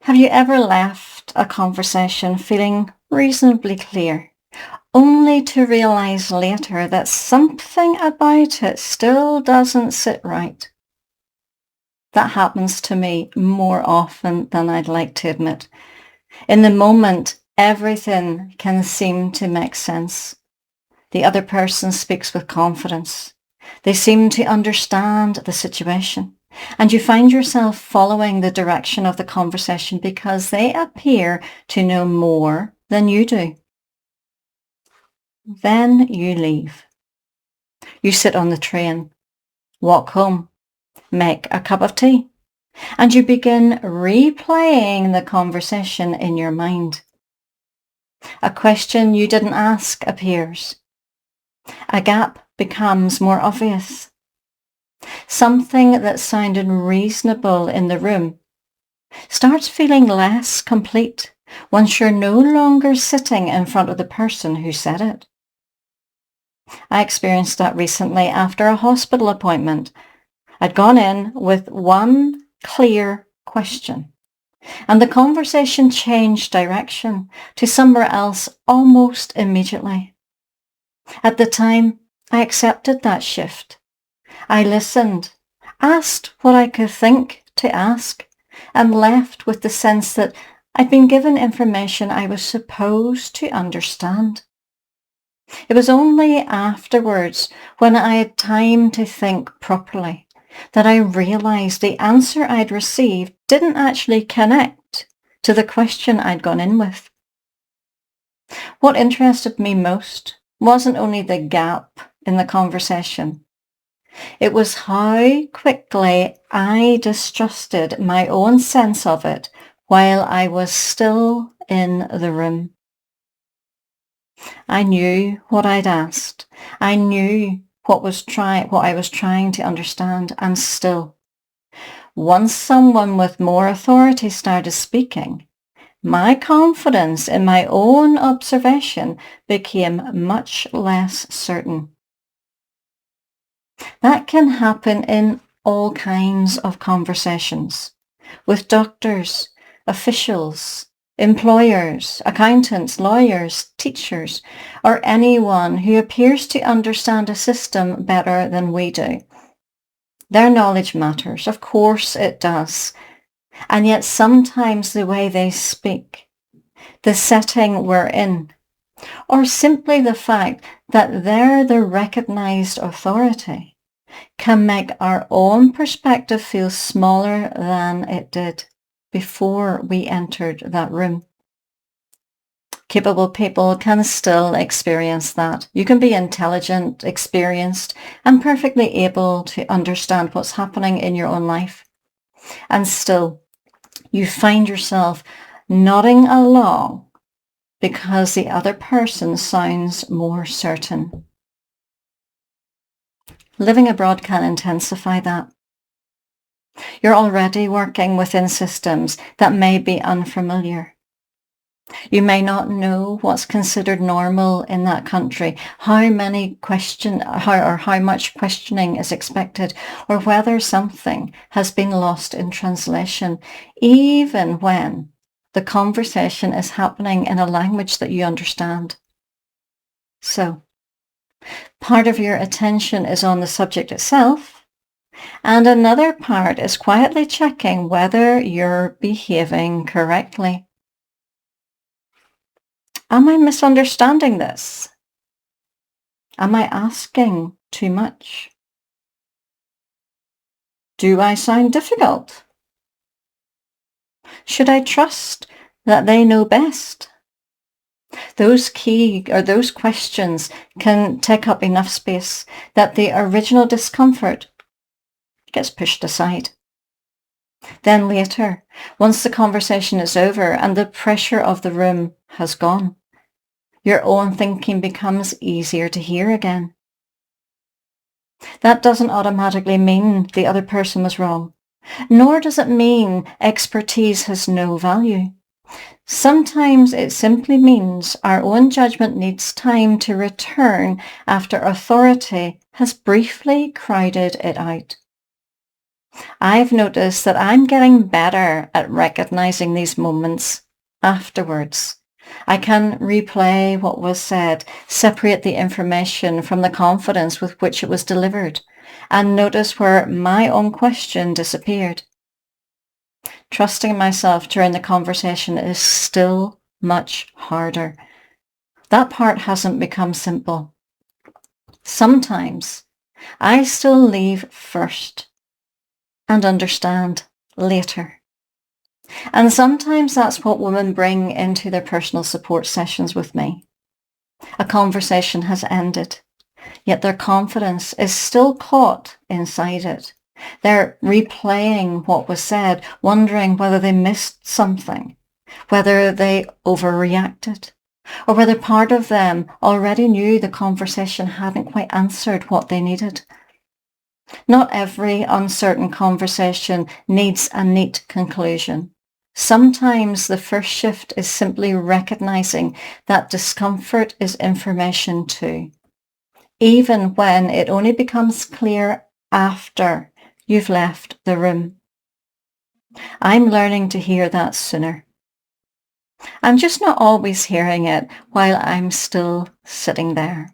Have you ever left a conversation feeling reasonably clear, only to realise later that something about it still doesn't sit right? That happens to me more often than I'd like to admit. In the moment, everything can seem to make sense. The other person speaks with confidence. They seem to understand the situation. And you find yourself following the direction of the conversation because they appear to know more than you do. Then you leave. You sit on the train, walk home, make a cup of tea, and you begin replaying the conversation in your mind. A question you didn't ask appears. A gap becomes more obvious. Something that sounded reasonable in the room starts feeling less complete once you're no longer sitting in front of the person who said it. I experienced that recently after a hospital appointment. I'd gone in with one clear question, and the conversation changed direction to somewhere else almost immediately. At the time, I accepted that shift. I listened, asked what I could think to ask, and left with the sense that I'd been given information I was supposed to understand. It was only afterwards, when I had time to think properly, that I realised the answer I'd received didn't actually connect to the question I'd gone in with. What interested me most wasn't only the gap in the conversation. It was how quickly I distrusted my own sense of it while I was still in the room. I knew what I'd asked. I knew what I was trying to understand, and still, once someone with more authority started speaking, my confidence in my own observation became much less certain. That can happen in all kinds of conversations, with doctors, officials, employers, accountants, lawyers, teachers, or anyone who appears to understand a system better than we do. Their knowledge matters, of course it does, and yet sometimes the way they speak, the setting we're in, or simply the fact that they're the recognized authority can make our own perspective feel smaller than it did before we entered that room. Capable people can still experience that. You can be intelligent, experienced, and perfectly able to understand what's happening in your own life. And still, you find yourself nodding along because the other person sounds more certain. Living abroad can intensify that. You're already working within systems that may be unfamiliar. You may not know what's considered normal in that country, how much questioning is expected, or whether something has been lost in translation, even when the conversation is happening in a language that you understand. So, part of your attention is on the subject itself, and another part is quietly checking whether you're behaving correctly. Am I misunderstanding this? Am I asking too much? Do I sound difficult? Should I trust that they know best? Those questions can take up enough space that the original discomfort gets pushed aside. Then later, once the conversation is over and the pressure of the room has gone, your own thinking becomes easier to hear again. That doesn't automatically mean the other person was wrong, nor does it mean expertise has no value. Sometimes it simply means our own judgment needs time to return after authority has briefly crowded it out. I've noticed that I'm getting better at recognizing these moments afterwards. I can replay what was said, separate the information from the confidence with which it was delivered, and notice where my own question disappeared. Trusting myself during the conversation is still much harder. That part hasn't become simple. Sometimes I still leave first and understand later. And sometimes that's what women bring into their personal support sessions with me. A conversation has ended, yet their confidence is still caught inside it. They're replaying what was said, wondering whether they missed something, whether they overreacted, or whether part of them already knew the conversation hadn't quite answered what they needed. Not every uncertain conversation needs a neat conclusion. Sometimes the first shift is simply recognizing that discomfort is information too, even when it only becomes clear after you've left the room. I'm learning to hear that sooner. I'm just not always hearing it while I'm still sitting there.